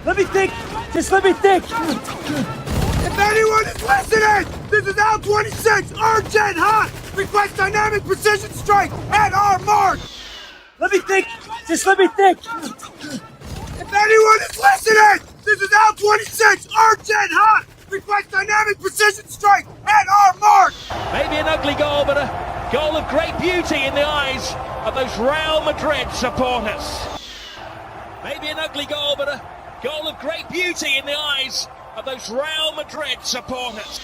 Let me think. Just let me think. If anyone is listening, this is L26, urgent hot. Request dynamic precision strike at our mark. Let me think. Just let me think. If anyone is listening, this is L26, urgent hot. Request dynamic precision strike at our mark. Maybe an ugly goal, but a goal of great beauty in the eyes of those Real Madrid supporters. Maybe an ugly goal, but a goal of great beauty in the eyes of those Real Madrid supporters.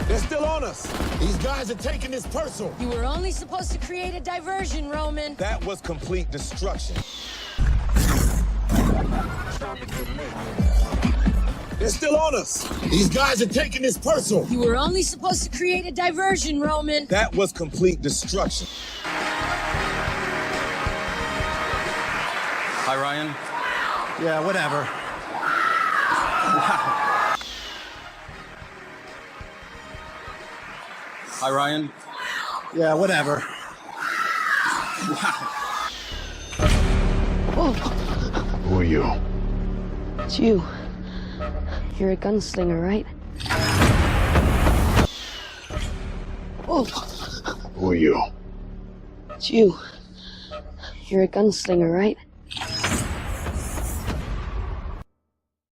They're still on us. These guys are taking this personal. You were only supposed to create a diversion, Roman. That was complete destruction. They're still on us. These guys are taking this personal. You were only supposed to create a diversion, Roman. That was complete destruction. Hi, Ryan. Yeah, whatever. Hi, Ryan. Yeah, whatever. Who are you? It's you. You're a gunslinger, right? Who are you? It's you. You're a gunslinger, right?